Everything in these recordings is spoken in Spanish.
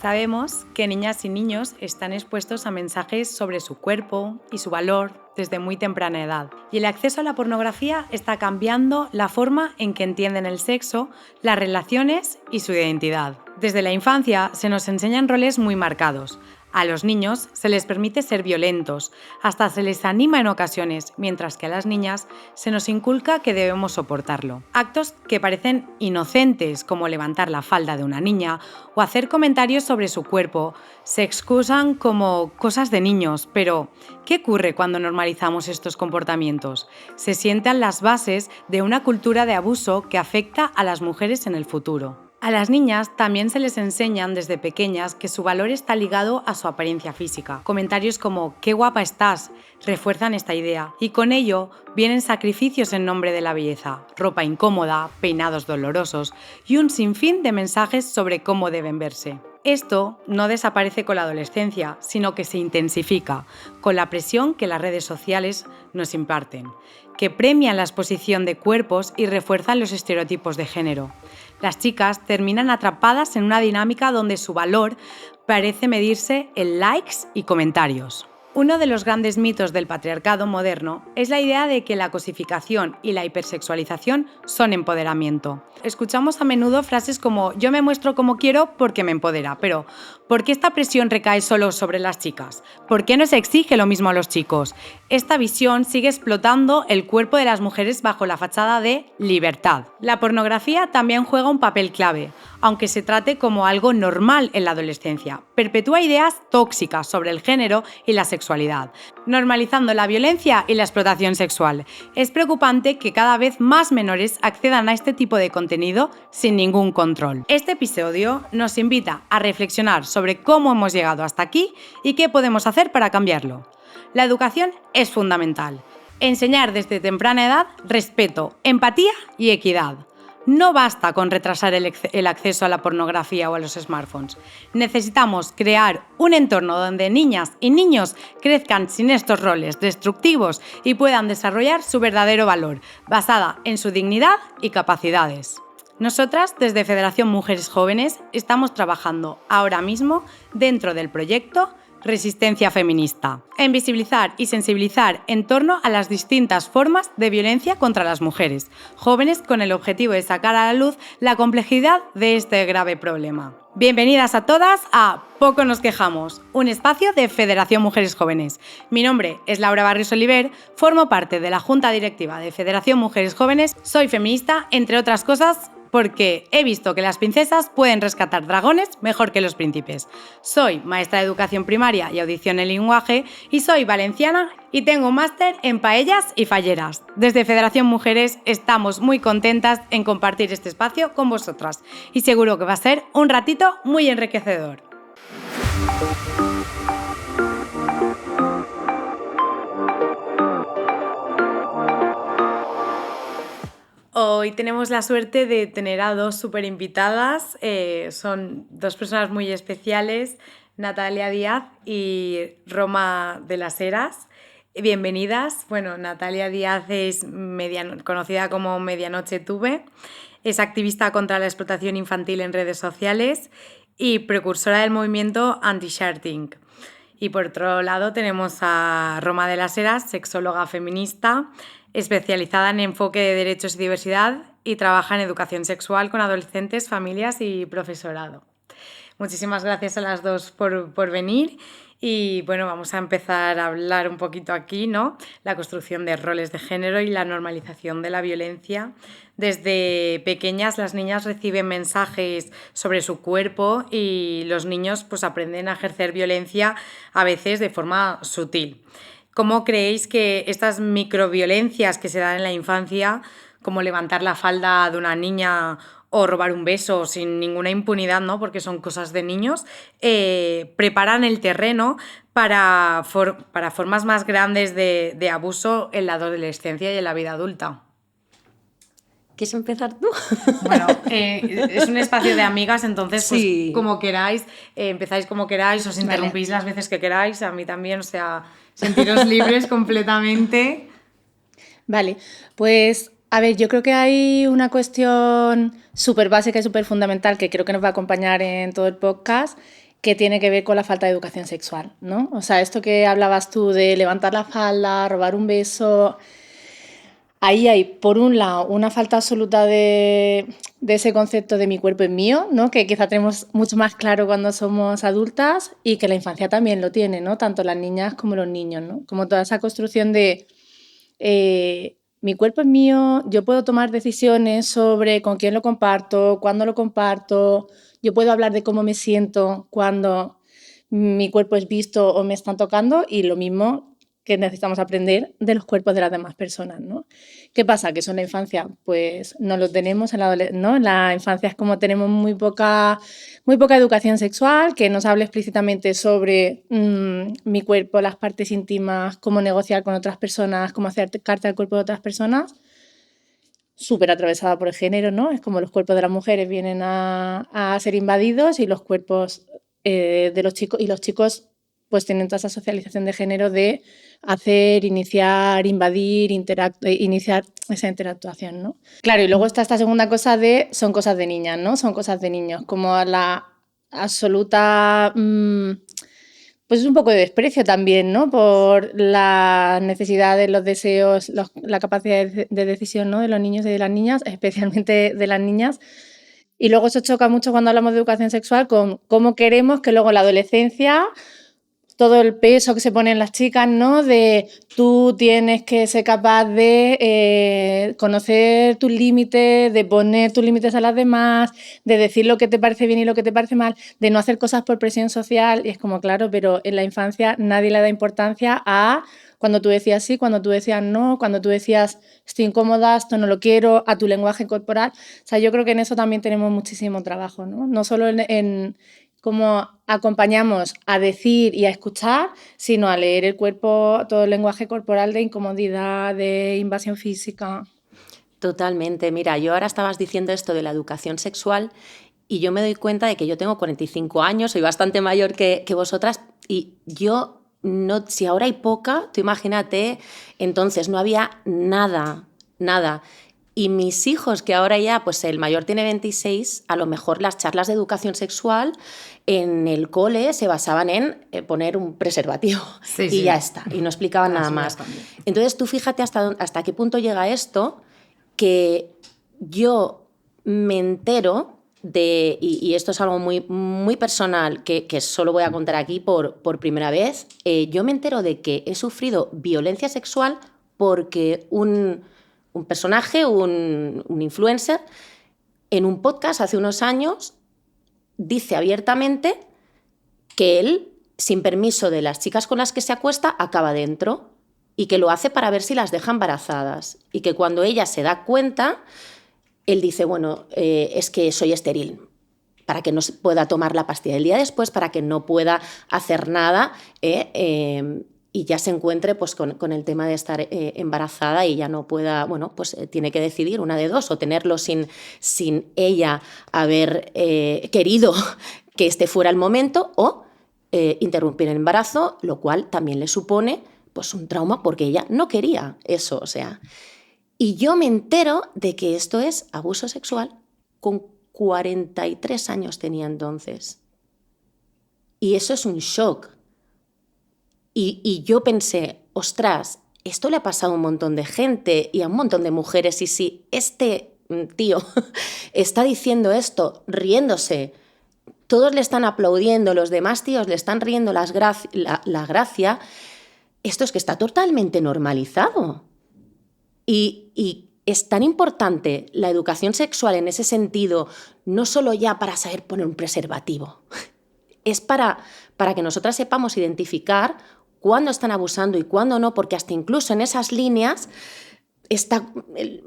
Sabemos que niñas y niños están expuestos a mensajes sobre su cuerpo y su valor desde muy temprana edad, y el acceso a la pornografía está cambiando la forma en que entienden el sexo, las relaciones y su identidad. Desde la infancia se nos enseñan roles muy marcados. A los niños se les permite ser violentos, hasta se les anima en ocasiones, mientras que a las niñas se nos inculca que debemos soportarlo. Actos que parecen inocentes, como levantar la falda de una niña o hacer comentarios sobre su cuerpo, se excusan como cosas de niños, pero ¿qué ocurre cuando normalizamos estos comportamientos? Se sientan las bases de una cultura de abuso que afecta a las mujeres en el futuro. A las niñas también se les enseñan desde pequeñas que su valor está ligado a su apariencia física. Comentarios como «qué guapa estás» refuerzan esta idea, y con ello vienen sacrificios en nombre de la belleza, ropa incómoda, peinados dolorosos y un sinfín de mensajes sobre cómo deben verse. Esto no desaparece con la adolescencia, sino que se intensifica con la presión que las redes sociales nos imparten, que premian la exposición de cuerpos y refuerzan los estereotipos de género. Las chicas terminan atrapadas en una dinámica donde su valor parece medirse en likes y comentarios. Uno de los grandes mitos del patriarcado moderno es la idea de que la cosificación y la hipersexualización son empoderamiento. Escuchamos a menudo frases como «yo me muestro como quiero porque me empodera», pero ¿por qué esta presión recae solo sobre las chicas? ¿Por qué no se exige lo mismo a los chicos? Esta visión sigue explotando el cuerpo de las mujeres bajo la fachada de libertad. La pornografía también juega un papel clave, aunque se trate como algo normal en la adolescencia. Perpetúa ideas tóxicas sobre el género y la sexualidad, normalizando la violencia y la explotación sexual. Es preocupante que cada vez más menores accedan a este tipo de contenido sin ningún control. Este episodio nos invita a reflexionar sobre cómo hemos llegado hasta aquí y qué podemos hacer para cambiarlo. La educación es fundamental. Enseñar desde temprana edad respeto, empatía y equidad. No basta con retrasar el acceso a la pornografía o a los smartphones. Necesitamos crear un entorno donde niñas y niños crezcan sin estos roles destructivos y puedan desarrollar su verdadero valor, basada en su dignidad y capacidades. Nosotras, desde Federación Mujeres Jóvenes, estamos trabajando ahora mismo dentro del proyecto Resistencia Feminista, en visibilizar y sensibilizar en torno a las distintas formas de violencia contra las mujeres jóvenes, con el objetivo de sacar a la luz la complejidad de este grave problema. Bienvenidas a todas a Poco nos quejamos, un espacio de Federación Mujeres Jóvenes. Mi nombre es Laura Barrios Oliver, formo parte de la Junta Directiva de Federación Mujeres Jóvenes, soy feminista, entre otras cosas, porque he visto que las princesas pueden rescatar dragones mejor que los príncipes. Soy maestra de educación primaria y audición en lenguaje y soy valenciana y tengo un máster en paellas y falleras. Desde Federación Mujeres estamos muy contentas en compartir este espacio con vosotras y seguro que va a ser un ratito muy enriquecedor. Hoy tenemos la suerte de tener a dos súper invitadas, son dos personas muy especiales, Natalia Díaz y Roma de las Heras. Bienvenidas. Bueno, Natalia Díaz es conocida como Medianoche Tuve, es activista contra la explotación infantil en redes sociales y precursora del movimiento anti-shirting. Y por otro lado tenemos a Roma de las Heras, sexóloga feminista, especializada en enfoque de derechos y diversidad y trabaja en educación sexual con adolescentes, familias y profesorado. Muchísimas gracias a las dos por venir y bueno, vamos a empezar a hablar un poquito aquí, ¿no? La construcción de roles de género y la normalización de la violencia. Desde pequeñas las niñas reciben mensajes sobre su cuerpo y los niños pues aprenden a ejercer violencia a veces de forma sutil. ¿Cómo creéis que estas microviolencias que se dan en la infancia, como levantar la falda de una niña o robar un beso sin ninguna impunidad, ¿no? Porque son cosas de niños, preparan el terreno para formas más grandes de abuso en la adolescencia y en la vida adulta? ¿Quieres empezar tú? Bueno, es un espacio de amigas, entonces pues Sí. como queráis, empezáis como queráis, os interrumpís las veces que queráis, a mí también, o sea, sentiros libres completamente. Vale, pues a ver, yo creo que hay una cuestión súper básica y súper fundamental que creo que nos va a acompañar en todo el podcast que tiene que ver con la falta de educación sexual, ¿no? O sea, esto que hablabas tú de levantar la falda, robar un beso, ahí hay, por un lado, una falta absoluta de ese concepto de mi cuerpo es mío, ¿no? Que quizá tenemos mucho más claro cuando somos adultas y que la infancia también lo tiene, ¿no? Tanto las niñas como los niños, ¿no? Como toda esa construcción de mi cuerpo es mío, yo puedo tomar decisiones sobre con quién lo comparto, cuándo lo comparto, yo puedo hablar de cómo me siento cuando mi cuerpo es visto o me están tocando y lo mismo que necesitamos aprender de los cuerpos de las demás personas, ¿no? ¿Qué pasa? Que eso en la infancia pues no lo tenemos, ¿no? En la infancia es como tenemos muy poca educación sexual, que nos hable explícitamente sobre mi cuerpo, las partes íntimas, cómo negociar con otras personas, cómo acercarte al cuerpo de otras personas, súper atravesada por el género, ¿no? Es como los cuerpos de las mujeres vienen a ser invadidos y los cuerpos de los chicos, y los chicos pues tienen toda esa socialización de género de hacer, iniciar, invadir, iniciar esa interactuación, ¿no? Claro, y luego está esta segunda cosa de son cosas de niñas, ¿no? Son cosas de niños, como la absoluta pues es un poco de desprecio también, ¿no? Por las necesidades, los deseos, la capacidad de decisión, ¿no? De los niños y de las niñas, especialmente de las niñas. Y luego eso choca mucho cuando hablamos de educación sexual con cómo queremos que luego en la adolescencia todo el peso que se pone en las chicas, ¿no? De tú tienes que ser capaz de conocer tus límites, de poner tus límites a las demás, de decir lo que te parece bien y lo que te parece mal, de no hacer cosas por presión social. Y es como, claro, pero en la infancia nadie le da importancia a cuando tú decías sí, cuando tú decías no, cuando tú decías estoy incómoda, esto no lo quiero, a tu lenguaje corporal. O sea, yo creo que en eso también tenemos muchísimo trabajo, ¿no? No solo en cómo acompañamos a decir y a escuchar, sino a leer el cuerpo, todo el lenguaje corporal de incomodidad, de invasión física. Totalmente. Mira, yo ahora estabas diciendo esto de la educación sexual y yo me doy cuenta de que yo tengo 45 años, soy bastante mayor que vosotras y yo, no, si ahora hay poca, tú imagínate, entonces no había nada, nada. Y mis hijos, que ahora ya, pues el mayor tiene 26, a lo mejor las charlas de educación sexual en el cole se basaban en poner un preservativo y ya está, y no explicaban nada más. Entonces tú fíjate hasta qué punto llega esto, que yo me entero de, y esto es algo muy, muy personal que solo voy a contar aquí por primera vez, yo me entero de que he sufrido violencia sexual porque un personaje, un influencer, en un podcast hace unos años dice abiertamente que él, sin permiso de las chicas con las que se acuesta, acaba dentro y que lo hace para ver si las deja embarazadas y que cuando ella se da cuenta, él dice, bueno, es que soy estéril, para que no pueda tomar la pastilla el día después, para que no pueda hacer nada y ya se encuentre pues, con el tema de estar embarazada y ya no pueda, bueno, pues tiene que decidir una de dos, o tenerlo sin ella haber querido que este fuera el momento, o interrumpir el embarazo, lo cual también le supone pues, un trauma porque ella no quería eso, o sea. Y yo me entero de que esto es abuso sexual con 43 años tenía entonces. Y eso es un shock. Y yo pensé, ostras, esto le ha pasado a un montón de gente y a un montón de mujeres. Y si este tío está diciendo esto, riéndose, todos le están aplaudiendo, los demás tíos le están riendo la gracia, esto es que está totalmente normalizado. Y es tan importante la educación sexual en ese sentido, no solo ya para saber poner un preservativo, es para que nosotras sepamos identificar cuándo están abusando y cuándo no, porque hasta incluso en esas líneas está,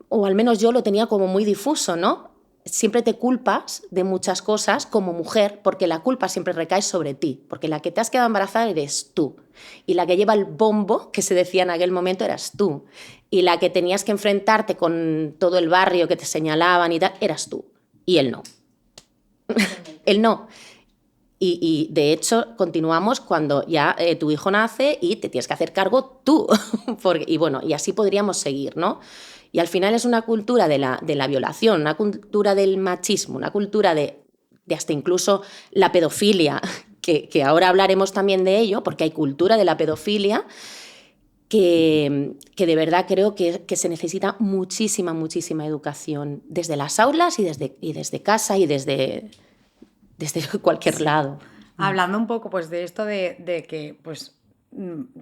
o al menos yo lo tenía como muy difuso, ¿no? Siempre te culpas de muchas cosas como mujer, porque la culpa siempre recae sobre ti, porque la que te has quedado embarazada eres tú, y la que lleva el bombo, que se decía en aquel momento, eras tú, y la que tenías que enfrentarte con todo el barrio que te señalaban y tal, eras tú, y él no. Él no. Y de hecho continuamos cuando ya tu hijo nace y te tienes que hacer cargo tú. Y bueno, y así podríamos seguir, ¿no? Y al final es una cultura de la violación, una cultura del machismo, una cultura de hasta incluso la pedofilia, que ahora hablaremos también de ello, porque hay cultura de la pedofilia, que de verdad creo que se necesita muchísima educación desde las aulas y desde casa y desde cualquier lado. Hablando un poco pues de esto de que pues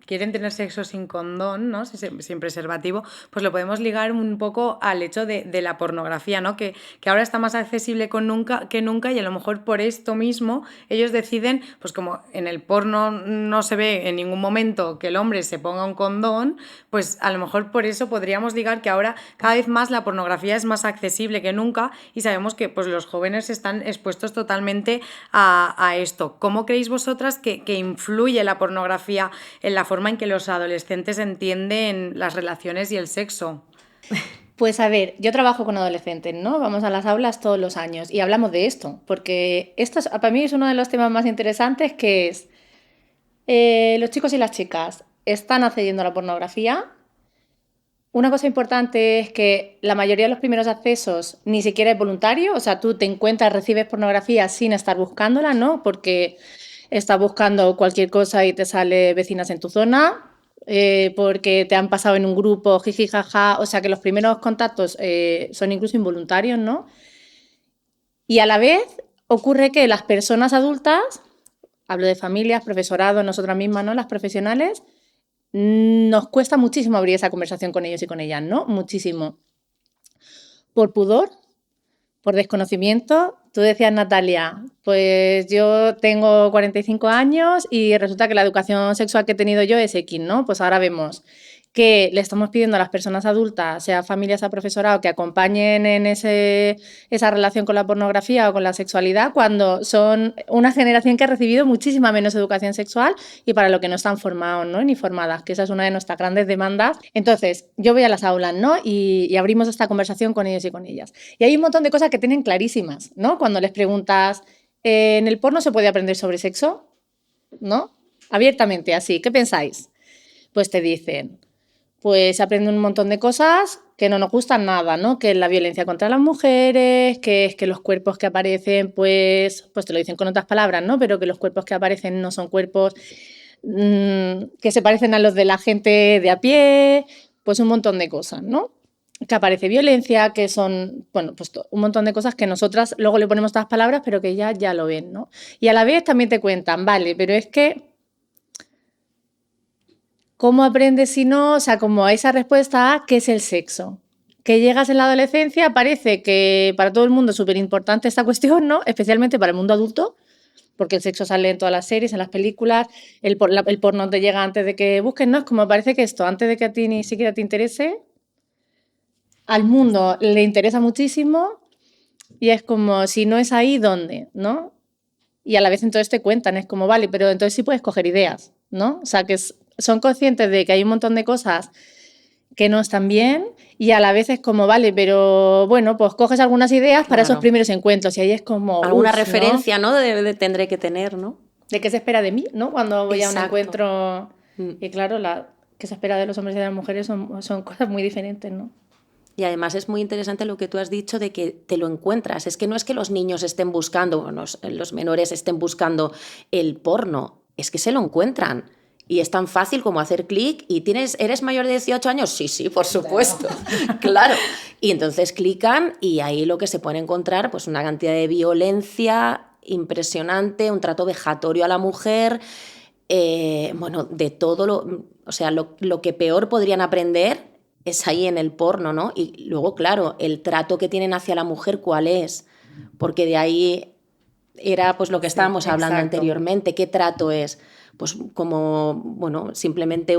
quieren tener sexo sin condón, ¿no? Sin preservativo, pues lo podemos ligar un poco al hecho de la pornografía, ¿no? Que ahora está más accesible que nunca y a lo mejor por esto mismo ellos deciden, pues como en el porno no se ve en ningún momento que el hombre se ponga un condón, pues a lo mejor por eso podríamos ligar que ahora cada vez más la pornografía es más accesible que nunca y sabemos que pues los jóvenes están expuestos totalmente a esto. ¿Cómo creéis vosotras que influye la pornografía en la forma en que los adolescentes entienden las relaciones y el sexo? Pues a ver, yo trabajo con adolescentes, ¿no? Vamos a las aulas todos los años y hablamos de esto, porque para mí es uno de los temas más interesantes, que es los chicos y las chicas están accediendo a la pornografía. Una cosa importante es que la mayoría de los primeros accesos ni siquiera es voluntario, o sea, tú te encuentras, recibes pornografía sin estar buscándola, ¿no? Porque estás buscando cualquier cosa y te sale vecinas en tu zona, porque te han pasado en un grupo, jiji, jaja, o sea que los primeros contactos son incluso involuntarios, ¿no? Y a la vez ocurre que las personas adultas, hablo de familias, profesorado, nosotras mismas, ¿no? Las profesionales, nos cuesta muchísimo abrir esa conversación con ellos y con ellas, ¿no? Muchísimo. Por pudor, por desconocimiento. Tú decías, Natalia, pues yo tengo 45 años y resulta que la educación sexual que he tenido yo es X, ¿no? Pues ahora vemos que le estamos pidiendo a las personas adultas, sea familias, sea profesorado, que acompañen en esa relación con la pornografía o con la sexualidad, cuando son una generación que ha recibido muchísima menos educación sexual y para lo que no están formados, ¿no? Ni formadas, que esa es una de nuestras grandes demandas. Entonces, yo voy a las aulas, ¿no? Y abrimos esta conversación con ellos y con ellas. Y hay un montón de cosas que tienen clarísimas, ¿no? Cuando les preguntas, ¿en el porno se puede aprender sobre sexo? ¿No? Abiertamente, así. ¿Qué pensáis? Pues te dicen, pues aprenden un montón de cosas que no nos gustan nada, ¿no? Que es la violencia contra las mujeres, que es que los cuerpos que aparecen, pues te lo dicen con otras palabras, ¿no? Pero que los cuerpos que aparecen no son cuerpos que se parecen a los de la gente de a pie, pues un montón de cosas, ¿no? Que aparece violencia, que son, bueno, pues un montón de cosas que nosotras luego le ponemos estas palabras, pero que ya lo ven, ¿no? Y a la vez también te cuentan, vale, pero es que ¿cómo aprendes si no? O sea, como a esa respuesta a ¿qué es el sexo? Que llegas en la adolescencia, parece que para todo el mundo es súper importante esta cuestión, ¿no? Especialmente para el mundo adulto, porque el sexo sale en todas las series, en las películas, el porno te llega antes de que busques, ¿no? Es como parece que esto, antes de que a ti ni siquiera te interese, al mundo le interesa muchísimo y es como, si no es ahí, ¿dónde? ¿No? Y a la vez entonces te cuentan, es como, vale, pero entonces sí puedes coger ideas, ¿no? O sea, que son conscientes de que hay un montón de cosas que no están bien y a la vez es como, vale, pero bueno, pues coges algunas ideas para esos primeros encuentros y ahí es como... Alguna referencia, ¿no? Tendré que tener, ¿no? ¿De qué se espera de mí, no? Cuando voy Exacto. a un encuentro... Y claro, ¿qué se espera de los hombres y de las mujeres? Son cosas muy diferentes, ¿no? Y además es muy interesante lo que tú has dicho de que te lo encuentras. Es que no es que los niños estén buscando, bueno, los menores estén buscando el porno, es que se lo encuentran. Y es tan fácil como hacer clic y ¿eres mayor de 18 años? Sí, por supuesto, claro. Y entonces clican y ahí lo que se puede encontrar, pues una cantidad de violencia impresionante, un trato vejatorio a la mujer, bueno, de todo o sea, lo que peor podrían aprender es ahí en el porno, ¿no? Y luego, claro, el trato que tienen hacia la mujer, ¿cuál es? Porque de ahí era pues lo que estábamos hablando anteriormente. ¿Qué trato es? Pues como, bueno, simplemente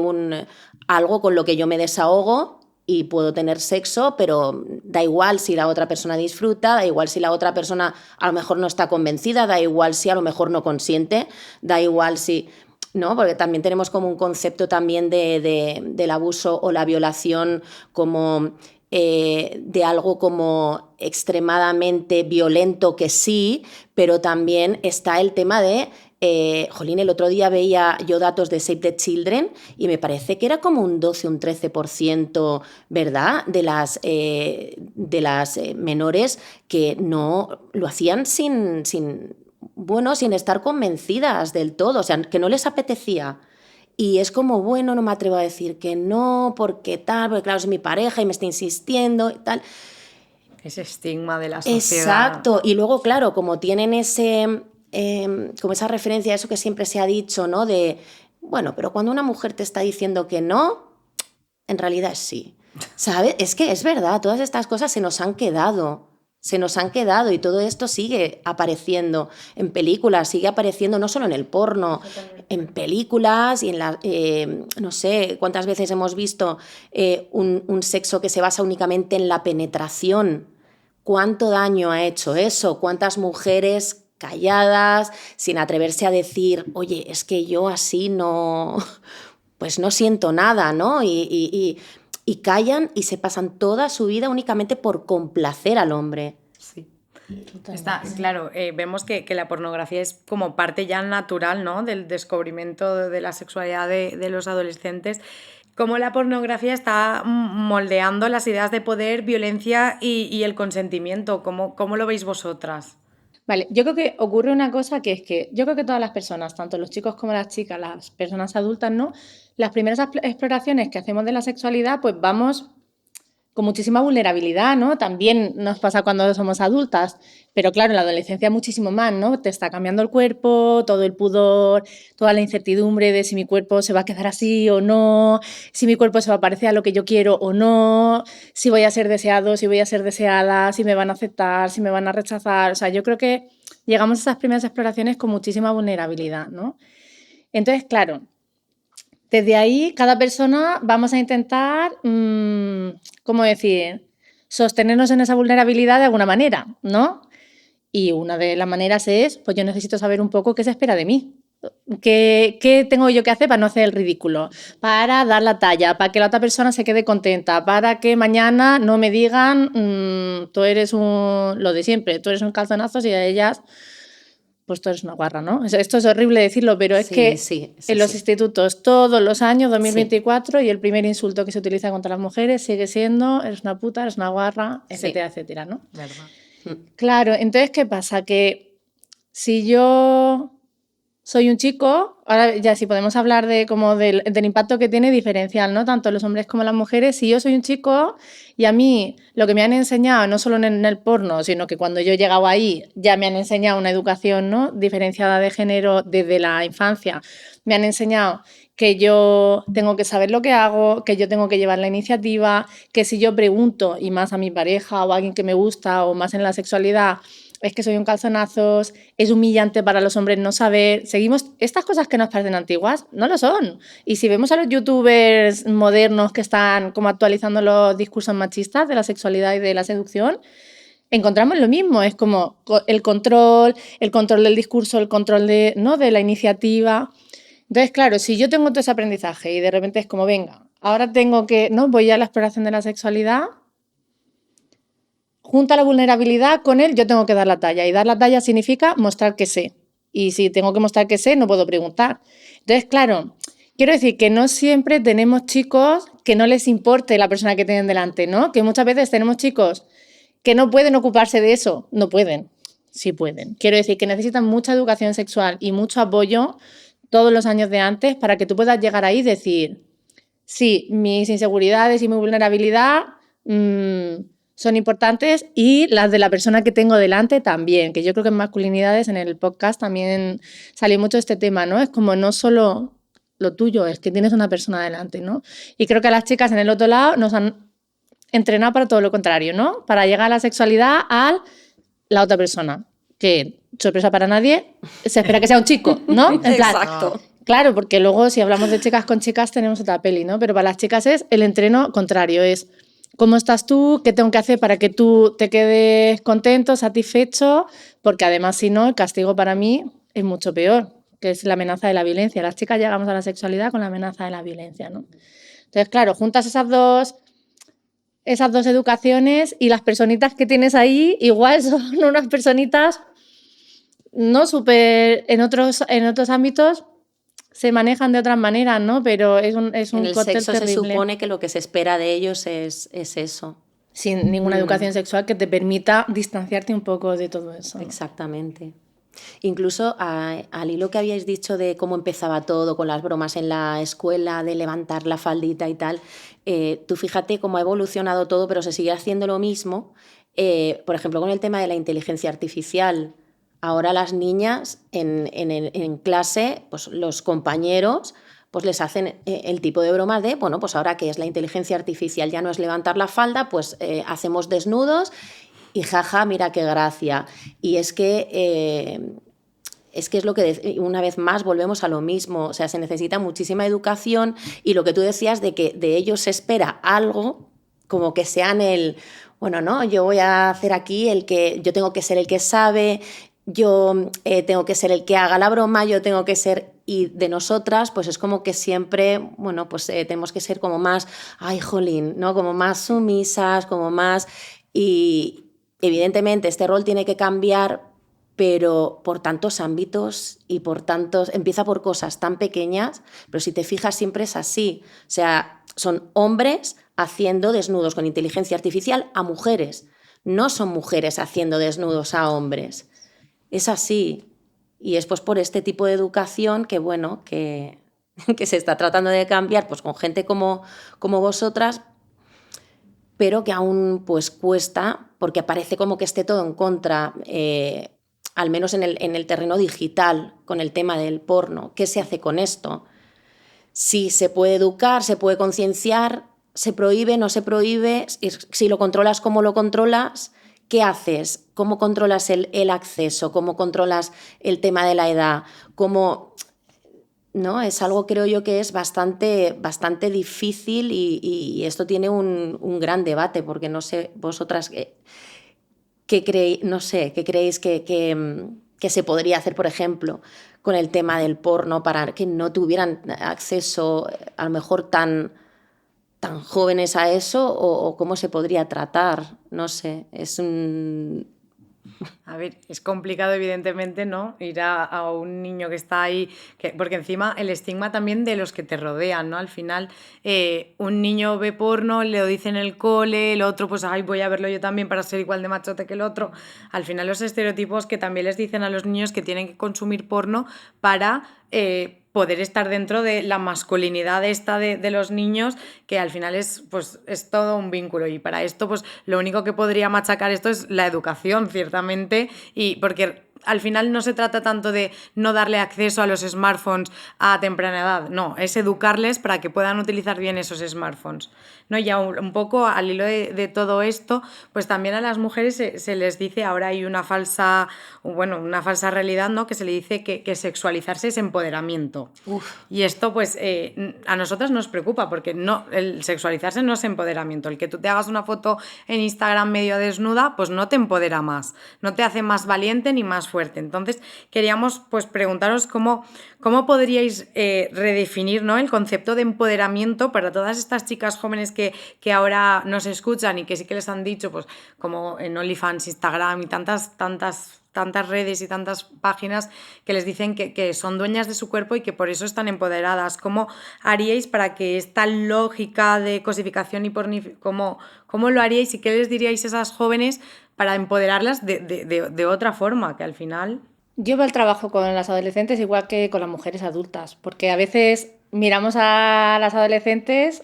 algo con lo que yo me desahogo y puedo tener sexo, pero da igual si la otra persona disfruta, da igual si la otra persona a lo mejor no está convencida, da igual si a lo mejor no consiente, da igual si... ¿no? Porque también tenemos como un concepto también del abuso o la violación como de algo como extremadamente violento, que sí, pero también está el tema de jolín, el otro día veía yo datos de Save the Children y me parece que era como un 12, un 13%, ¿verdad? De las menores que no lo hacían sin bueno, sin estar convencidas del todo, o sea, que no les apetecía. Y es como, bueno, no me atrevo a decir que no, porque tal, porque claro, es mi pareja y me está insistiendo y tal. Ese estigma de la sociedad. Exacto, y luego, claro, como tienen como esa referencia a eso que siempre se ha dicho, ¿no? De, bueno, pero cuando una mujer te está diciendo que no, en realidad es sí. ¿Sabes? Es que es verdad, todas estas cosas se nos han quedado y todo esto sigue apareciendo en películas, sigue apareciendo no solo en el porno, en películas y en no sé cuántas veces hemos visto un sexo que se basa únicamente en la penetración. ¿Cuánto daño ha hecho eso? ¿Cuántas mujeres calladas, sin atreverse a decir, oye, es que yo así no, pues no siento nada, ¿no? Y callan y se pasan toda su vida únicamente por complacer al hombre. Sí. Está, claro, vemos que la pornografía es como parte ya natural, ¿no? Del descubrimiento de la sexualidad de los adolescentes. Cómo la pornografía está moldeando las ideas de poder, violencia y el consentimiento. ¿Cómo lo veis vosotras? Vale, yo creo que ocurre una cosa que es que yo creo que todas las personas, tanto los chicos como las chicas, las personas adultas, ¿no? Las primeras exploraciones que hacemos de la sexualidad, pues vamos con muchísima vulnerabilidad, ¿no? También nos pasa cuando somos adultas, pero claro, en la adolescencia muchísimo más, ¿no? Te está cambiando el cuerpo, todo el pudor, toda la incertidumbre de si mi cuerpo se va a quedar así o no, si mi cuerpo se va a parecer a lo que yo quiero o no, si voy a ser deseado, si voy a ser deseada, si me van a aceptar, si me van a rechazar. O sea, yo creo que llegamos a esas primeras exploraciones con muchísima vulnerabilidad, ¿no? Entonces, claro, desde ahí, cada persona vamos a intentar, ¿cómo decir?, sostenernos en esa vulnerabilidad de alguna manera, ¿no? Y una de las maneras es, pues yo necesito saber un poco qué se espera de mí. ¿Qué tengo yo que hacer para no hacer el ridículo? Para dar la talla, para que la otra persona se quede contenta, para que mañana no me digan, tú eres lo de siempre, tú eres un calzonazo y a ellas... pues tú eres una guarra, ¿no? Esto es horrible decirlo, pero es que en los institutos todos los años, 2024, y el primer insulto que se utiliza contra las mujeres sigue siendo eres una puta, eres una guarra, etcétera, etcétera, ¿no? ¿Verdad? Claro, entonces, ¿qué pasa? Que si yo soy un chico, ahora ya si podemos hablar de como del impacto que tiene diferencial, ¿no? Tanto los hombres como las mujeres. Si yo soy un chico y a mí lo que me han enseñado, no solo en el porno, sino que cuando yo he llegado ahí ya me han enseñado una educación, ¿no?, diferenciada de género desde la infancia. Me han enseñado que yo tengo que saber lo que hago, que yo tengo que llevar la iniciativa, que si yo pregunto, y más a mi pareja o a alguien que me gusta o más en la sexualidad, es que soy un calzonazos, es humillante para los hombres no saber. Seguimos estas cosas que nos parecen antiguas, no lo son. Y si vemos a los youtubers modernos que están como actualizando los discursos machistas de la sexualidad y de la seducción, encontramos lo mismo. Es como el control del discurso, el control de la iniciativa. Entonces, claro, si yo tengo todo ese aprendizaje y de repente es como, venga, ahora tengo que, ¿no?, voy a la exploración de la sexualidad, junta la vulnerabilidad con él, yo tengo que dar la talla. Y dar la talla significa mostrar que sé. Y si tengo que mostrar que sé, no puedo preguntar. Entonces, claro, quiero decir que no siempre tenemos chicos que no les importe la persona que tienen delante, ¿no? Que muchas veces tenemos chicos que no pueden ocuparse de eso. No pueden. Sí pueden. Quiero decir que necesitan mucha educación sexual y mucho apoyo todos los años de antes para que tú puedas llegar ahí y decir, sí, mis inseguridades y mi vulnerabilidad son importantes y las de la persona que tengo delante también, que yo creo que en masculinidades, en el podcast también salió mucho este tema, ¿no? Es como no solo lo tuyo, es que tienes una persona delante, ¿no? Y creo que a las chicas en el otro lado nos han entrenado para todo lo contrario, ¿no? Para llegar a la sexualidad a la otra persona, que, sorpresa para nadie, se espera que sea un chico, ¿no? En plan, exacto. Claro, porque luego si hablamos de chicas con chicas tenemos otra peli, ¿no? Pero para las chicas es el entreno contrario, es ¿cómo estás tú? ¿Qué tengo que hacer para que tú te quedes contento, satisfecho? Porque además, si no, el castigo para mí es mucho peor, que es la amenaza de la violencia. Las chicas llegamos a la sexualidad con la amenaza de la violencia, ¿no? Entonces, claro, juntas esas dos educaciones y las personitas que tienes ahí igual son unas personitas no súper en otros ámbitos se manejan de otras maneras, ¿no? Pero es un en el cóctel sexo terrible. se supone que lo que se espera de ellos es eso. Sin ninguna educación sexual que te permita distanciarte un poco de todo eso, ¿no? Exactamente. Incluso al hilo que habíais dicho de cómo empezaba todo con las bromas en la escuela, de levantar la faldita y tal, tú fíjate cómo ha evolucionado todo, pero se sigue haciendo lo mismo. Por ejemplo, con el tema de la inteligencia artificial. Ahora las niñas en clase, pues los compañeros pues les hacen el tipo de bromas de, bueno, pues ahora que es la inteligencia artificial, ya no es levantar la falda, pues hacemos desnudos y jaja, mira qué gracia. Y es que es lo que una vez más volvemos a lo mismo, o sea, se necesita muchísima educación y lo que tú decías de que de ellos se espera algo, como que sean bueno, no, yo voy a hacer aquí yo tengo que ser el que sabe, yo tengo que ser el que haga la broma, yo tengo que ser, y de nosotras, pues es como que siempre, bueno, pues tenemos que ser como más, ay, jolín, ¿no? Como más sumisas, como más, y evidentemente este rol tiene que cambiar, pero por tantos ámbitos y empieza por cosas tan pequeñas, pero si te fijas siempre es así, o sea, son hombres haciendo desnudos con inteligencia artificial a mujeres, no son mujeres haciendo desnudos a hombres, es así, y es pues por este tipo de educación que bueno, que se está tratando de cambiar pues con gente como vosotras, pero que aún pues cuesta, porque parece como que esté todo en contra, al menos en el terreno digital, con el tema del porno. ¿Qué se hace con esto? Si se puede educar, se puede concienciar, se prohíbe, no se prohíbe, si lo controlas, ¿cómo lo controlas? ¿Qué haces? ¿Cómo controlas el acceso? ¿Cómo controlas el tema de la edad? ¿Cómo...? ¿No? Es algo, creo yo, que es bastante difícil y esto tiene un gran debate, porque no sé, vosotras qué creéis, no sé, qué creéis que se podría hacer, por ejemplo, con el tema del porno para que no tuvieran acceso a lo mejor tan jóvenes a eso, o cómo se podría tratar, no sé, es un... A ver, es complicado, evidentemente, ¿no? Ir a un niño que está ahí, porque encima el estigma también de los que te rodean, ¿no? Al final, un niño ve porno, le lo dice en el cole, el otro, pues, ay, voy a verlo yo también para ser igual de machote que el otro. Al final, los estereotipos que también les dicen a los niños que tienen que consumir porno para... poder estar dentro de la masculinidad esta de los niños, que al final pues, es todo un vínculo, y para esto pues lo único que podría machacar esto es la educación, ciertamente, y porque al final no se trata tanto de no darle acceso a los smartphones a temprana edad, no, es educarles para que puedan utilizar bien esos smartphones, ¿no? Y un poco al hilo de todo esto, pues también a las mujeres se les dice, ahora hay una falsa realidad, ¿no? Que se le dice que sexualizarse es empoderamiento. Uf. Y esto pues a nosotras nos preocupa, porque no, el sexualizarse no es empoderamiento. El que tú te hagas una foto en Instagram medio desnuda, pues no te empodera más, no te hace más valiente ni más fuerte. Entonces queríamos pues preguntaros cómo podríais redefinir, ¿no? El concepto de empoderamiento para todas estas chicas jóvenes que ahora nos escuchan y que sí que les han dicho, pues como en OnlyFans, Instagram y tantas redes y tantas páginas que les dicen que son dueñas de su cuerpo y que por eso están empoderadas. ¿Cómo haríais para que esta lógica de cosificación y cómo lo haríais y qué les diríais a esas jóvenes para empoderarlas de otra forma, que al final... Yo veo el trabajo con las adolescentes igual que con las mujeres adultas, porque a veces miramos a las adolescentes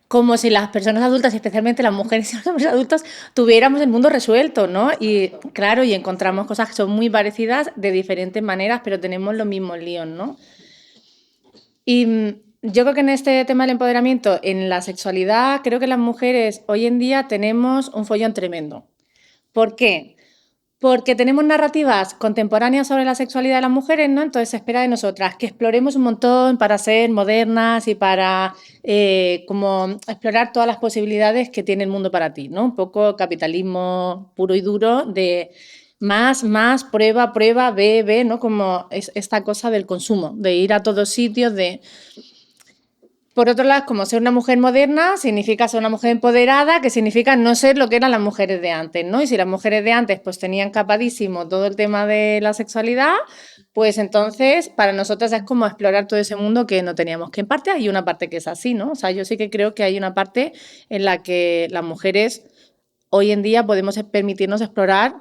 como si las personas adultas, especialmente las mujeres y los hombres adultos, tuviéramos el mundo resuelto, ¿no? Y claro, y encontramos cosas que son muy parecidas de diferentes maneras, pero tenemos los mismos líos, ¿no? Y yo creo que en este tema del empoderamiento, en la sexualidad, creo que las mujeres hoy en día tenemos un follón tremendo. ¿Por qué? Porque tenemos narrativas contemporáneas sobre la sexualidad de las mujeres, ¿no? Entonces se espera de nosotras que exploremos un montón para ser modernas y para como explorar todas las posibilidades que tiene el mundo para ti, ¿no? Un poco capitalismo puro y duro de más, prueba, ve, ¿no? Como es esta cosa del consumo, de ir a todos sitios, de... Por otro lado, como ser una mujer moderna significa ser una mujer empoderada, que significa no ser lo que eran las mujeres de antes, ¿no? Y si las mujeres de antes pues tenían capadísimo todo el tema de la sexualidad, pues entonces para nosotras es como explorar todo ese mundo que no teníamos, que en parte hay una parte que es así, ¿no? O sea, yo sí que creo que hay una parte en la que las mujeres hoy en día podemos permitirnos explorar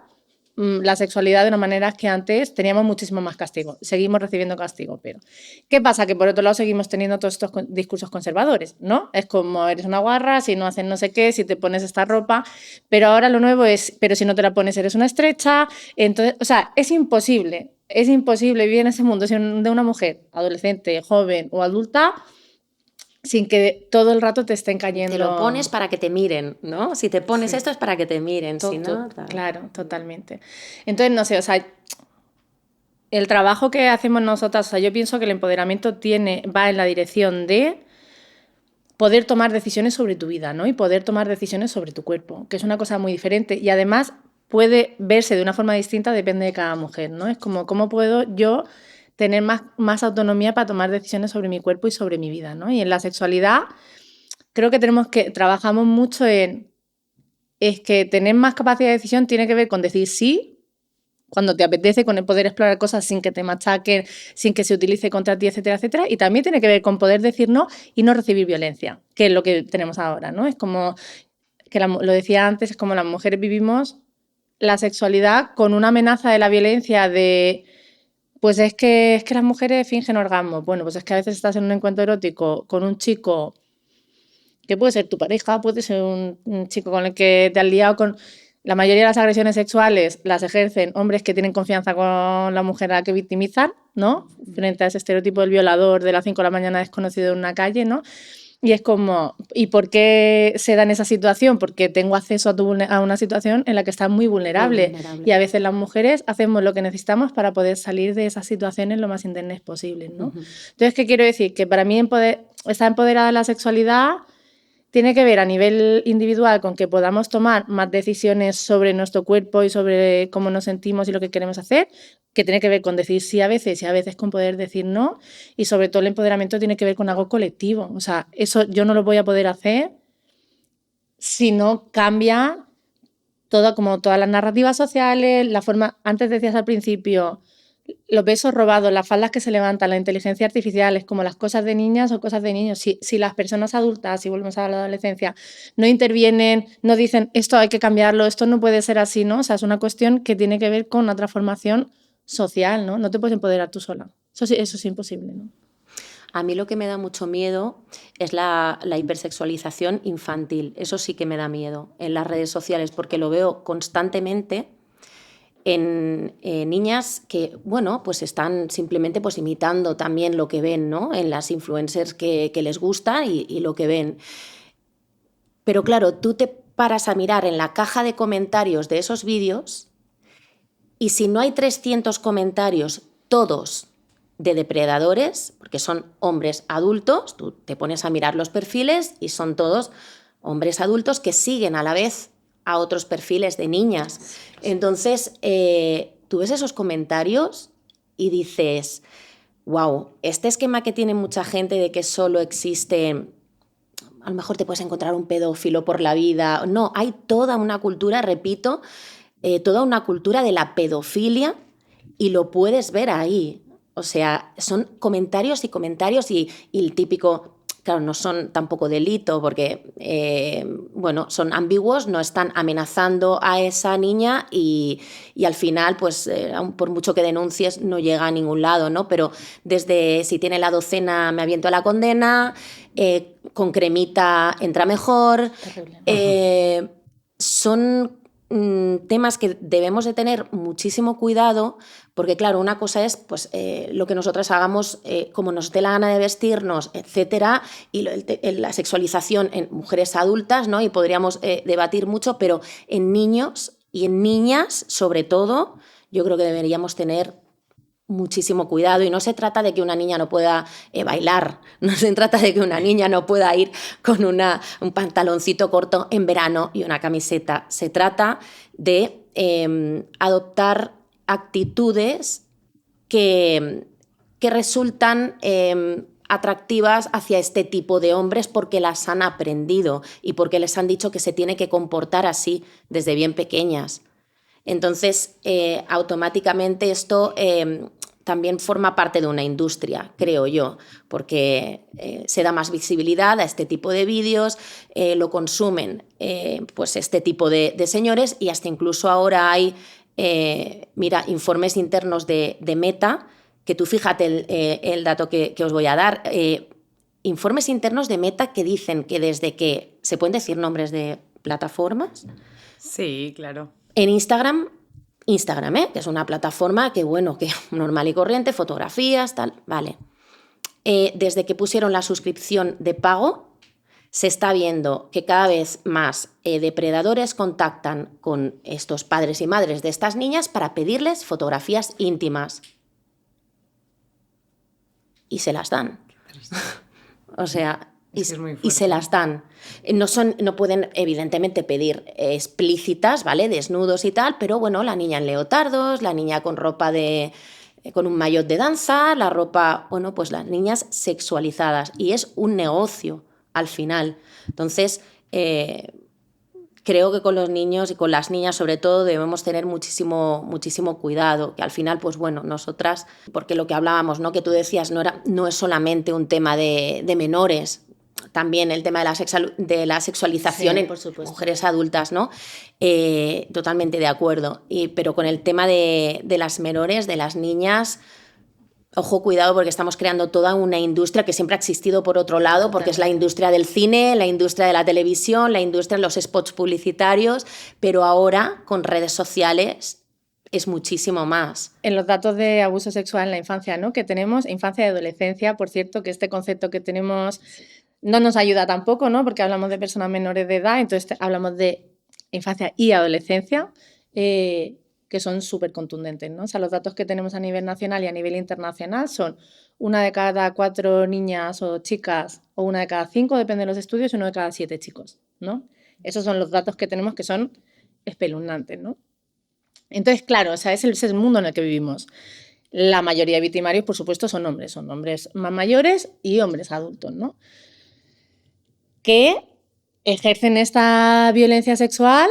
la sexualidad de una manera que antes teníamos muchísimo más castigo. Seguimos recibiendo castigo, pero ¿qué pasa? Que por otro lado seguimos teniendo todos estos discursos conservadores, ¿no? Es como eres una guarra, si no haces no sé qué, si te pones esta ropa, pero ahora lo nuevo es, pero si no te la pones eres una estrecha. Entonces, o sea, es imposible vivir en ese mundo de una mujer adolescente, joven o adulta sin que todo el rato te estén cayendo. Te lo pones para que te miren, ¿no? Si te pones esto es para que te miren, si no... Claro, totalmente. Entonces, no sé, o sea, el trabajo que hacemos nosotras, o sea, yo pienso que el empoderamiento va en la dirección de poder tomar decisiones sobre tu vida, ¿no? Y poder tomar decisiones sobre tu cuerpo, que es una cosa muy diferente y además puede verse de una forma distinta, depende de cada mujer, ¿no? Es como, ¿cómo puedo yo tener más autonomía para tomar decisiones sobre mi cuerpo y sobre mi vida, ¿no? Y en la sexualidad creo que trabajamos mucho es que tener más capacidad de decisión tiene que ver con decir sí cuando te apetece, con el poder explorar cosas sin que te machaquen, sin que se utilice contra ti, etcétera, etcétera. Y también tiene que ver con poder decir no y no recibir violencia, que es lo que tenemos ahora, ¿no? Es como, lo decía antes, es como las mujeres vivimos la sexualidad con una amenaza de la violencia de... Pues es que las mujeres fingen orgasmo. Bueno, pues es que a veces estás en un encuentro erótico con un chico que puede ser tu pareja, puede ser un chico con el que te has liado con... La mayoría de las agresiones sexuales las ejercen hombres que tienen confianza con la mujer a la que victimizan, ¿no? Frente a ese estereotipo del violador de las 5 de la mañana desconocido en una calle, ¿no? Y es como, ¿y por qué se da en esa situación? Porque tengo acceso a una situación en la que estás muy vulnerable. Y a veces las mujeres hacemos lo que necesitamos para poder salir de esas situaciones lo más indemnes posible, ¿no? Entonces, ¿qué quiero decir? Que para mí estar empoderada en la sexualidad tiene que ver a nivel individual con que podamos tomar más decisiones sobre nuestro cuerpo y sobre cómo nos sentimos y lo que queremos hacer, que tiene que ver con decir sí a veces y a veces con poder decir no, y sobre todo el empoderamiento tiene que ver con algo colectivo. O sea, eso yo no lo voy a poder hacer si no cambia como todas las narrativas sociales, la forma, antes decías al principio, los besos robados, las faldas que se levantan, la inteligencia artificial, es como las cosas de niñas o cosas de niños. Si las personas adultas, si volvemos a la adolescencia, no intervienen, no dicen esto hay que cambiarlo, esto no puede ser así, ¿no? O sea, es una cuestión que tiene que ver con una transformación social, ¿no? No te puedes empoderar tú sola. Eso es imposible, ¿no? A mí lo que me da mucho miedo es la hipersexualización infantil. Eso sí que me da miedo en las redes sociales porque lo veo constantemente en niñas que, bueno, pues están simplemente pues imitando también lo que ven, ¿no? En las influencers que les gusta y lo que ven. Pero claro, tú te paras a mirar en la caja de comentarios de esos vídeos y si no hay 300 comentarios, todos de depredadores, porque son hombres adultos, tú te pones a mirar los perfiles y son todos hombres adultos que siguen a la vez a otros perfiles de niñas. Entonces, tú ves esos comentarios y dices, wow, este esquema que tiene mucha gente de que solo existe, a lo mejor te puedes encontrar un pedófilo por la vida. No, hay toda una cultura, repito, toda una cultura de la pedofilia y lo puedes ver ahí. O sea, son comentarios y comentarios y el típico... Claro, no son tampoco delito porque, bueno, son ambiguos, no están amenazando a esa niña y al final, pues, por mucho que denuncies, no llega a ningún lado, ¿no? Pero desde si tiene la docena me aviento a la condena, con cremita entra mejor. Son temas que debemos de tener muchísimo cuidado porque, claro, una cosa es pues, lo que nosotras hagamos, como nos dé la gana de vestirnos, etcétera, y la sexualización en mujeres adultas, ¿no? Y podríamos debatir mucho, pero en niños y en niñas, sobre todo, yo creo que deberíamos tener muchísimo cuidado y no se trata de que una niña no pueda bailar, no se trata de que una niña no pueda ir con un pantaloncito corto en verano y una camiseta, se trata de adoptar actitudes que resultan atractivas hacia este tipo de hombres porque las han aprendido y porque les han dicho que se tiene que comportar así desde bien pequeñas. Entonces, automáticamente esto también forma parte de una industria, creo yo, porque se da más visibilidad a este tipo de vídeos, lo consumen pues este tipo de señores y hasta incluso ahora hay mira, informes internos de Meta, que tú fíjate el dato que os voy a dar, informes internos de Meta que dicen que desde que, ¿se pueden decir nombres de plataformas? Sí, claro. En Instagram, que es una plataforma que, bueno, que normal y corriente, fotografías, tal, vale. Desde que pusieron la suscripción de pago, se está viendo que cada vez más depredadores contactan con estos padres y madres de estas niñas para pedirles fotografías íntimas. Y se las dan. O sea, y se las dan. No pueden, evidentemente, pedir explícitas, ¿vale? Desnudos y tal, pero bueno, la niña en leotardos, la niña con ropa con un maillot de danza, la ropa, bueno, pues las niñas sexualizadas. Y es un negocio al final. Entonces, creo que con los niños y con las niñas sobre todo debemos tener muchísimo cuidado, que al final, pues bueno, nosotras, porque lo que hablábamos, ¿no? Que tú decías, no es solamente un tema de menores, también el tema de la sexualización en mujeres adultas, ¿no? Totalmente de acuerdo. Pero con el tema de las menores, de las niñas, ojo, cuidado, porque estamos creando toda una industria que siempre ha existido por otro lado, porque es la industria del cine, la industria de la televisión, la industria de los spots publicitarios, pero ahora con redes sociales es muchísimo más. En los datos de abuso sexual en la infancia, ¿no? Que tenemos, infancia y adolescencia, por cierto, que este concepto que tenemos no nos ayuda tampoco, ¿no? Porque hablamos de personas menores de edad, entonces hablamos de infancia y adolescencia, que son súper contundentes, ¿no? O sea, los datos que tenemos a nivel nacional y a nivel internacional son 1 de cada 4 niñas o chicas, o 1 de cada 5, depende de los estudios, y 1 de cada 7 chicos, ¿no? Esos son los datos que tenemos que son espeluznantes, ¿no? Entonces, claro, o sea, es el mundo en el que vivimos. La mayoría de victimarios, por supuesto, son hombres más mayores y hombres adultos, ¿no? Que ejercen esta violencia sexual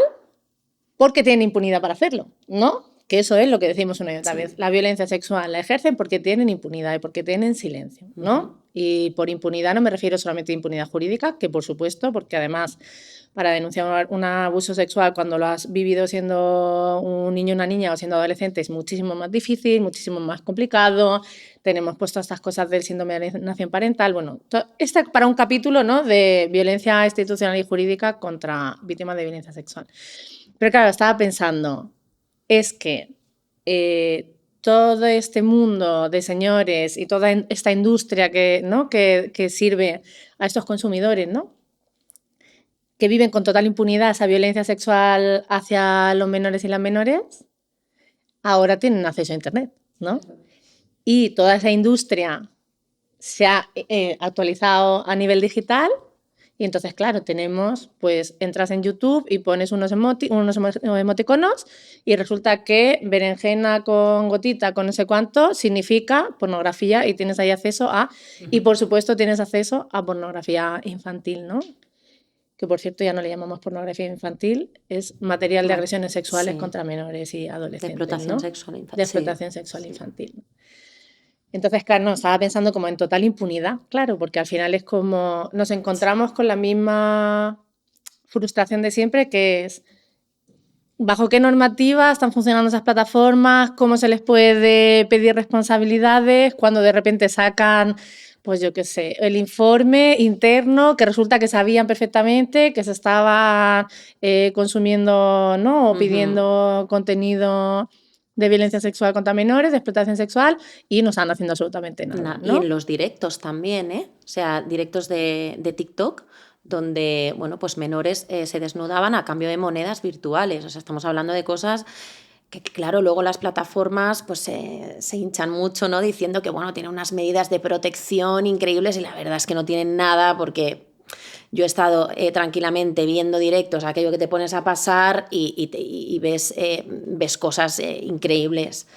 porque tienen impunidad para hacerlo, ¿no? Que eso es lo que decimos una y otra vez. La violencia sexual la ejercen porque tienen impunidad y porque tienen silencio, ¿no? Y por impunidad no me refiero solamente a impunidad jurídica, que por supuesto, porque además para denunciar un abuso sexual cuando lo has vivido siendo un niño o una niña o siendo adolescente es muchísimo más difícil, muchísimo más complicado. Tenemos puesto estas cosas del síndrome de alienación parental. Bueno, para un capítulo, ¿no? De violencia institucional y jurídica contra víctimas de violencia sexual. Pero claro, estaba pensando, es que todo este mundo de señores y toda esta industria ¿no? que sirve a estos consumidores, ¿no? Que viven con total impunidad esa violencia sexual hacia los menores y las menores, ahora tienen acceso a Internet, ¿no? Y toda esa industria se ha actualizado a nivel digital. Y entonces, claro, tenemos, pues entras en YouTube y pones unos emoticonos y resulta que berenjena con gotita con no sé cuánto significa pornografía y tienes ahí acceso a... Y por supuesto tienes acceso a pornografía infantil, ¿no? Que por cierto ya no le llamamos pornografía infantil, es material de agresiones sexuales contra menores y adolescentes, de explotación, ¿no? Sexual infantil. De explotación sexual infantil. Entonces, claro, no, estaba pensando como en total impunidad, claro, porque al final es como nos encontramos con la misma frustración de siempre, que es ¿bajo qué normativa están funcionando esas plataformas? ¿Cómo se les puede pedir responsabilidades cuando de repente sacan, pues yo qué sé, el informe interno que resulta que sabían perfectamente que se estaba consumiendo, ¿no? O pidiendo contenido de violencia sexual contra menores, de explotación sexual, y no están haciendo absolutamente nada, ¿no? Y en los directos también, ¿eh? O sea, directos de TikTok, donde, bueno, pues menores se desnudaban a cambio de monedas virtuales. O sea, estamos hablando de cosas que, claro, luego las plataformas pues se hinchan mucho, ¿no? Diciendo que, bueno, tienen unas medidas de protección increíbles y la verdad es que no tienen nada porque... Yo he estado tranquilamente viendo directos, aquello que te pones a pasar y ves cosas increíbles.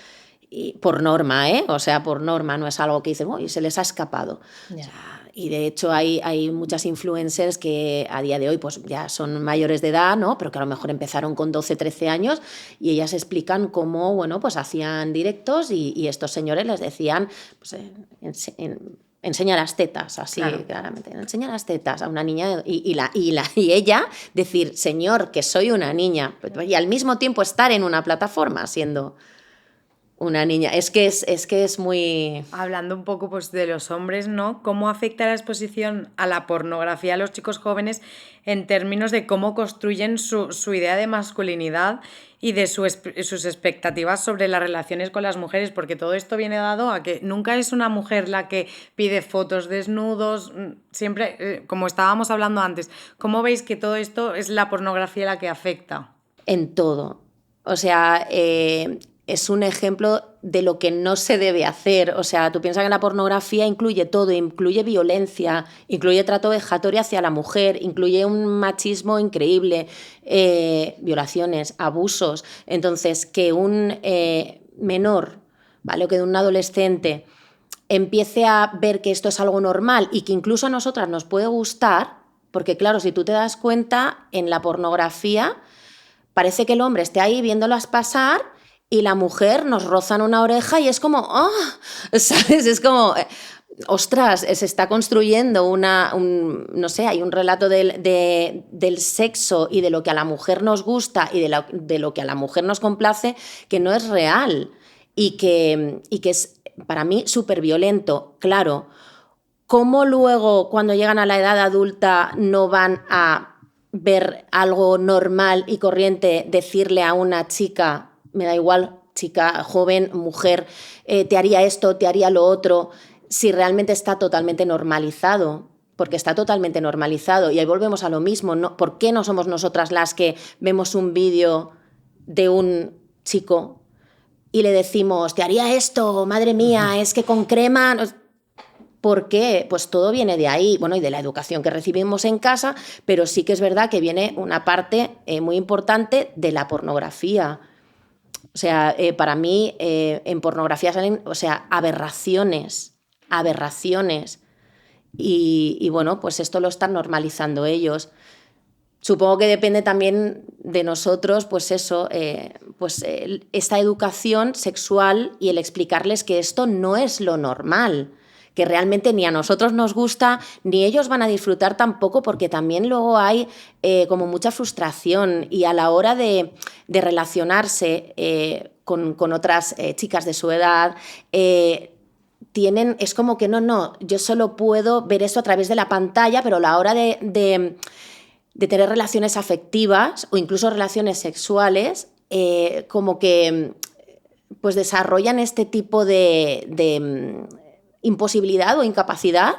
Y por norma, ¿eh? O sea, por norma, no es algo que dicen, uy, se les ha escapado. Yeah. O sea, y de hecho hay muchas influencers que a día de hoy pues ya son mayores de edad, ¿no? Pero que a lo mejor empezaron con 12, 13 años y ellas explican cómo, bueno, pues hacían directos y estos señores les decían, pues, enseña las tetas, así Claro. claramente, enseña las tetas a una niña y ella decir, señor, que soy una niña, y al mismo tiempo estar en una plataforma siendo una niña. Es que es muy... Hablando un poco pues, de los hombres, ¿no? ¿Cómo afecta la exposición a la pornografía a los chicos jóvenes en términos de cómo construyen su idea de masculinidad y de sus expectativas sobre las relaciones con las mujeres? Porque todo esto viene dado a que nunca es una mujer la que pide fotos desnudos, siempre, como estábamos hablando antes, ¿cómo veis que todo esto es la pornografía la que afecta? En todo. O sea, es un ejemplo de lo que no se debe hacer. O sea, tú piensas que la pornografía incluye todo, incluye violencia, incluye trato vejatorio hacia la mujer, incluye un machismo increíble, violaciones, abusos. Entonces, que un menor, ¿vale? O que un adolescente empiece a ver que esto es algo normal y que incluso a nosotras nos puede gustar, porque claro, si tú te das cuenta, en la pornografía parece que el hombre esté ahí viéndolas pasar y la mujer nos roza en una oreja y es como, ¡oh! ¿Sabes? Es como, ostras, se está construyendo no sé, hay un relato del sexo y de lo que a la mujer nos gusta y de lo que a la mujer nos complace que no es real y que es para mí súper violento. Claro, ¿cómo luego cuando llegan a la edad adulta no van a ver algo normal y corriente, decirle a una chica, me da igual, chica, joven, mujer, te haría esto, te haría lo otro, si realmente está totalmente normalizado? Porque está totalmente normalizado. Y ahí volvemos a lo mismo, ¿no? ¿Por qué no somos nosotras las que vemos un vídeo de un chico y le decimos, te haría esto, madre mía, es que con crema... ¿Por qué? Pues todo viene de ahí, bueno, y de la educación que recibimos en casa, pero sí que es verdad que viene una parte muy importante de la pornografía. O sea, para mí en pornografía salen, o sea, aberraciones. Y bueno, pues esto lo están normalizando ellos. Supongo que depende también de nosotros, pues eso, esta educación sexual y el explicarles que esto no es lo normal, que realmente ni a nosotros nos gusta, ni ellos van a disfrutar tampoco, porque también luego hay como mucha frustración y a la hora de relacionarse con otras chicas de su edad, es como que no, yo solo puedo ver eso a través de la pantalla, pero a la hora de tener relaciones afectivas o incluso relaciones sexuales, como que pues desarrollan este tipo de imposibilidad o incapacidad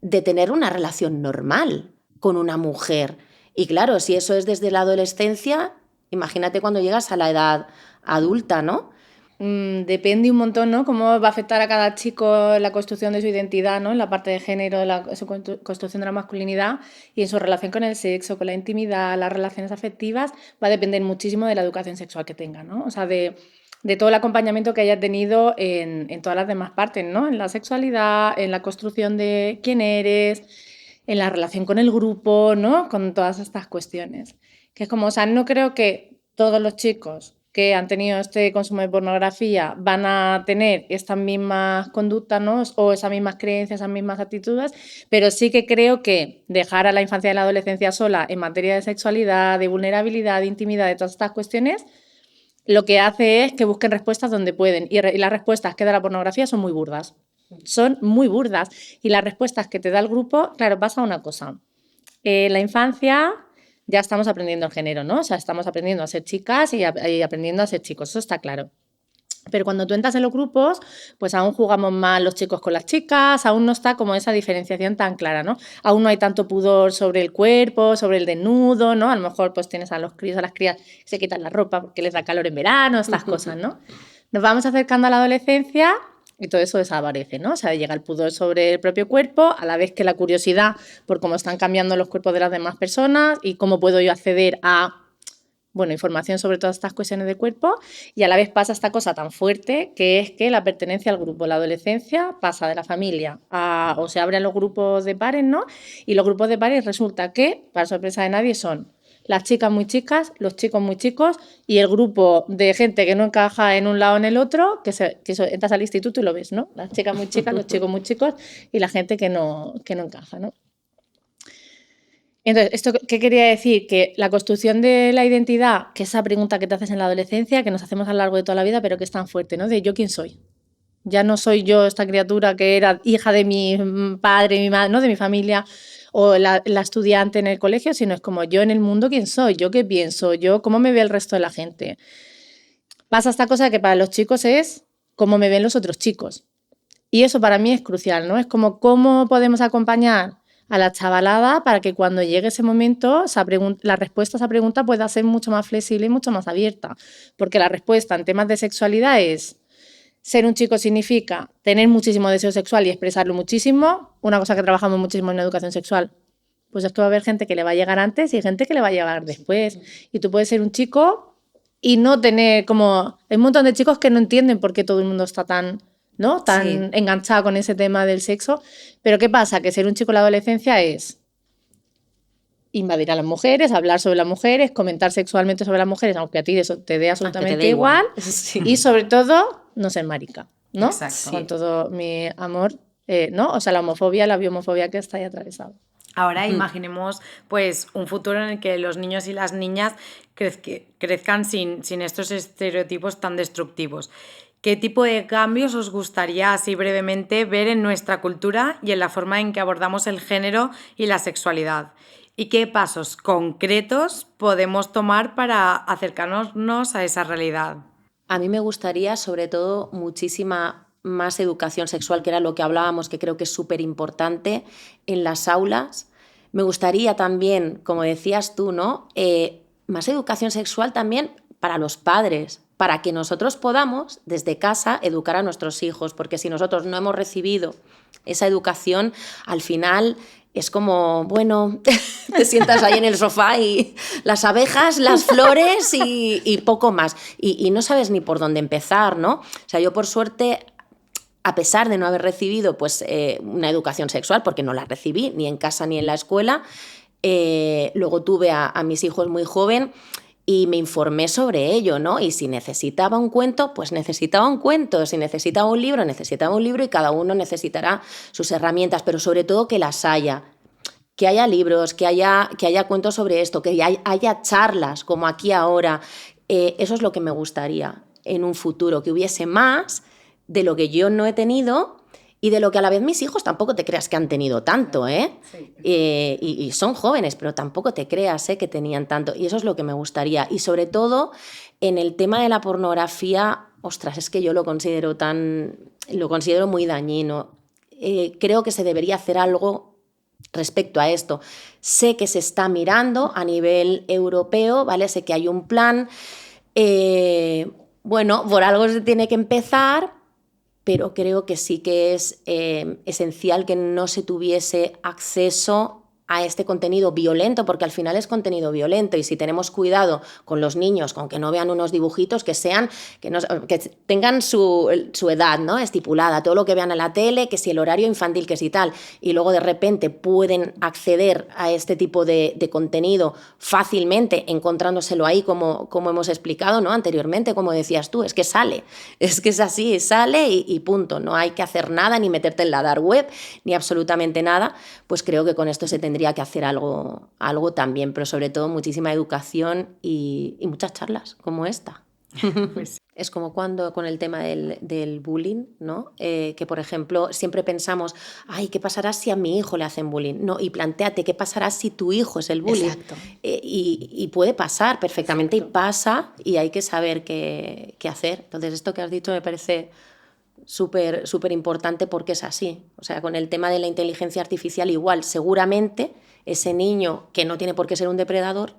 de tener una relación normal con una mujer. Y claro, si eso es desde la adolescencia, imagínate cuando llegas a la edad adulta, ¿no? Depende un montón, ¿no? Cómo va a afectar a cada chico la construcción de su identidad, ¿no? En la parte de género, su construcción de la masculinidad y en su relación con el sexo, con la intimidad, las relaciones afectivas, va a depender muchísimo de la educación sexual que tenga, ¿no? O sea, de todo el acompañamiento que haya tenido en todas las demás partes, ¿no? En la sexualidad, en la construcción de quién eres, en la relación con el grupo, ¿no? Con todas estas cuestiones. Que es como, o sea, no creo que todos los chicos que han tenido este consumo de pornografía van a tener estas mismas conductas, ¿no? O esas mismas creencias, esas mismas actitudes, pero sí que creo que dejar a la infancia y la adolescencia sola en materia de sexualidad, de vulnerabilidad, de intimidad, de todas estas cuestiones, lo que hace es que busquen respuestas donde pueden. Y las respuestas que da la pornografía son muy burdas. Son muy burdas. Y las respuestas que te da el grupo, claro, pasa una cosa. En la infancia ya estamos aprendiendo el género, ¿no? O sea, estamos aprendiendo a ser chicas y aprendiendo a ser chicos, eso está claro. Pero cuando tú entras en los grupos, pues aún jugamos más los chicos con las chicas, aún no está como esa diferenciación tan clara, ¿no? Aún no hay tanto pudor sobre el cuerpo, sobre el desnudo, ¿no? A lo mejor pues tienes a los críos, a las crías que se quitan la ropa porque les da calor en verano, estas cosas, ¿no? Nos vamos acercando a la adolescencia y todo eso desaparece, ¿no? O sea, llega el pudor sobre el propio cuerpo, a la vez que la curiosidad por cómo están cambiando los cuerpos de las demás personas y cómo puedo yo acceder a información sobre todas estas cuestiones de cuerpo, y a la vez pasa esta cosa tan fuerte que es que la pertenencia al grupo, la adolescencia pasa de la familia o se abren los grupos de pares, ¿no? Y los grupos de pares resulta que, para sorpresa de nadie, son las chicas muy chicas, los chicos muy chicos y el grupo de gente que no encaja en un lado o en el otro, que eso, entras al instituto y lo ves, ¿no? Las chicas muy chicas, los chicos muy chicos y la gente que no encaja, ¿no? Entonces, ¿esto qué quería decir? Que la construcción de la identidad, que esa pregunta que te haces en la adolescencia, que nos hacemos a lo largo de toda la vida, pero que es tan fuerte, ¿no? De ¿yo quién soy? Ya no soy yo esta criatura que era hija de mi padre, mi madre, ¿no? De mi familia, o la estudiante en el colegio, sino es como yo en el mundo, ¿quién soy? ¿Yo qué pienso? ¿Yo cómo me ve el resto de la gente? Pasa esta cosa que para los chicos es cómo me ven los otros chicos. Y eso para mí es crucial, ¿no? Es como cómo podemos acompañar a la chavalada para que cuando llegue ese momento la respuesta a esa pregunta pueda ser mucho más flexible y mucho más abierta. Porque la respuesta en temas de sexualidad es ser un chico significa tener muchísimo deseo sexual y expresarlo muchísimo, una cosa que trabajamos muchísimo en la educación sexual. Pues es que va a haber gente que le va a llegar antes y gente que le va a llegar después. Y tú puedes ser un chico y no tener como... Hay un montón de chicos que no entienden por qué todo el mundo está tan enganchado con ese tema del sexo. Pero ¿qué pasa? Que ser un chico en la adolescencia es invadir a las mujeres, hablar sobre las mujeres, comentar sexualmente sobre las mujeres, aunque a ti eso te dé absolutamente igual. Sí. Y sobre todo, no ser marica, ¿no? Exacto. Con todo mi amor, ¿no? O sea, la homofobia, la bihomofobia que está ahí atravesada. Ahora imaginemos pues un futuro en el que los niños y las niñas crezcan sin estos estereotipos tan destructivos. ¿Qué tipo de cambios os gustaría, así brevemente, ver en nuestra cultura y en la forma en que abordamos el género y la sexualidad? ¿Y qué pasos concretos podemos tomar para acercarnos a esa realidad? A mí me gustaría, sobre todo, muchísima más educación sexual, que era lo que hablábamos, que creo que es súper importante en las aulas. Me gustaría también, como decías tú, ¿no? Más educación sexual también para los padres, para que nosotros podamos, desde casa, educar a nuestros hijos, porque si nosotros no hemos recibido esa educación, al final es como, bueno, te sientas ahí en el sofá y las abejas, las flores y poco más. Y no sabes ni por dónde empezar, ¿no? O sea, yo por suerte, a pesar de no haber recibido pues, una educación sexual, porque no la recibí ni en casa ni en la escuela, luego tuve a mis hijos muy joven y me informé sobre ello, ¿no? Y si necesitaba un cuento, pues necesitaba un cuento. Si necesitaba un libro y cada uno necesitará sus herramientas, pero sobre todo que las haya. Que haya libros, que haya cuentos sobre esto, que haya charlas como aquí ahora. Eso es lo que me gustaría en un futuro, que hubiese más de lo que yo no he tenido y de lo que a la vez mis hijos tampoco te creas que han tenido tanto, ¿eh? Sí. Y son jóvenes, pero tampoco te creas que tenían tanto. Y eso es lo que me gustaría. Y sobre todo, en el tema de la pornografía, ostras, es que yo lo considero muy dañino. Creo que se debería hacer algo respecto a esto. Sé que se está mirando a nivel europeo, ¿vale? Sé que hay un plan. Bueno, por algo se tiene que empezar, pero creo que sí que es esencial que no se tuviese acceso a este contenido violento, porque al final es contenido violento, y si tenemos cuidado con los niños, con que no vean unos dibujitos que tengan su edad, ¿no? Estipulada, todo lo que vean en la tele, que si el horario infantil, que si tal, y luego de repente pueden acceder a este tipo de contenido fácilmente, encontrándoselo ahí como hemos explicado, ¿no? Anteriormente, como decías tú, es que sale, es que es así, sale y punto, no hay que hacer nada, ni meterte en la dark web, ni absolutamente nada. Pues creo que con esto se tendría que hacer algo también, pero sobre todo muchísima educación y muchas charlas como esta. Pues es como cuando con el tema del bullying, ¿no? Que, por ejemplo, siempre pensamos, ay, ¿qué pasará si a mi hijo le hacen bullying? No, y plantéate, ¿qué pasará si tu hijo es el bullying? Exacto. Y puede pasar perfectamente. Exacto. Y pasa, y hay que saber qué hacer. Entonces, esto que has dicho me parece súper importante, porque es así. O sea, con el tema de la inteligencia artificial igual, seguramente ese niño, que no tiene por qué ser un depredador,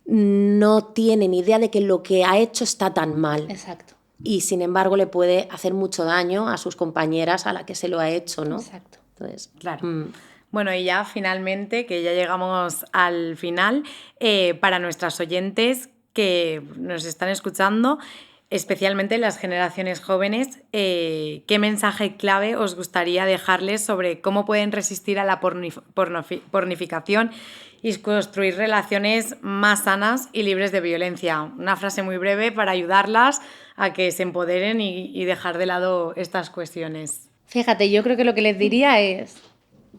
no tiene ni idea de que lo que ha hecho está tan mal. Exacto. Y sin embargo le puede hacer mucho daño a sus compañeras a la que se lo ha hecho, ¿no? Exacto. Entonces, claro. Bueno, y ya finalmente, que ya llegamos al final, para nuestras oyentes que nos están escuchando, especialmente las generaciones jóvenes, ¿qué mensaje clave os gustaría dejarles sobre cómo pueden resistir a la pornificación y construir relaciones más sanas y libres de violencia? Una frase muy breve para ayudarlas a que se empoderen y dejar de lado estas cuestiones. Fíjate, yo creo que lo que les diría es,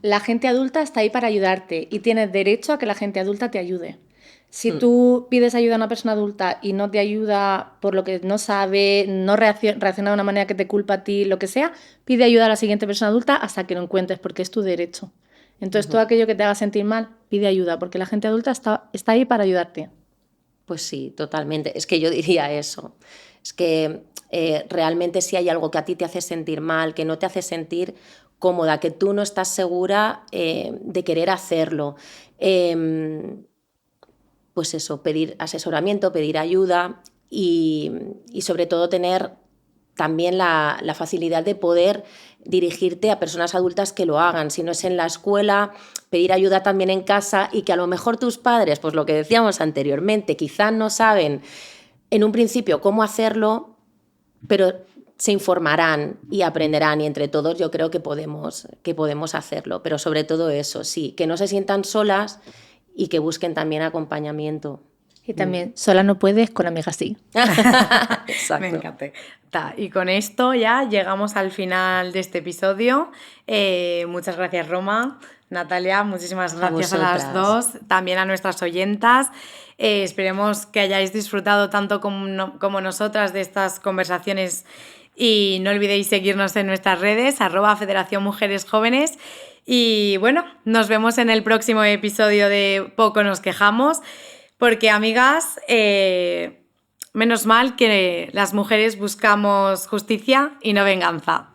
la gente adulta está ahí para ayudarte y tienes derecho a que la gente adulta te ayude. Si tú pides ayuda a una persona adulta y no te ayuda por lo que no sabe, no reacciona de una manera que te culpa a ti, lo que sea, pide ayuda a la siguiente persona adulta hasta que lo encuentres, porque es tu derecho. Entonces, todo aquello que te haga sentir mal, pide ayuda, porque la gente adulta está ahí para ayudarte. Pues sí, totalmente. Es que yo diría eso. Es que realmente si hay algo que a ti te hace sentir mal, que no te hace sentir cómoda, que tú no estás segura de querer hacerlo, pues eso, pedir asesoramiento, pedir ayuda y sobre todo tener también la facilidad de poder dirigirte a personas adultas que lo hagan. Si no es en la escuela, pedir ayuda también en casa y que a lo mejor tus padres, pues lo que decíamos anteriormente, quizás no saben en un principio cómo hacerlo, pero se informarán y aprenderán y entre todos yo creo que podemos hacerlo. Pero sobre todo eso, sí, que no se sientan solas y que busquen también acompañamiento. Y también, sola no puedes, con amigas sí. Exacto. Me encanta. Y con esto ya llegamos al final de este episodio. Muchas gracias, Roma. Natalia, muchísimas gracias a las dos. También a nuestras oyentas. Esperemos que hayáis disfrutado tanto como nosotras de estas conversaciones y no olvidéis seguirnos en nuestras redes, @Federación Mujeres Jóvenes. Y bueno, nos vemos en el próximo episodio de Poco Nos Quejamos, porque amigas, menos mal que las mujeres buscamos justicia y no venganza.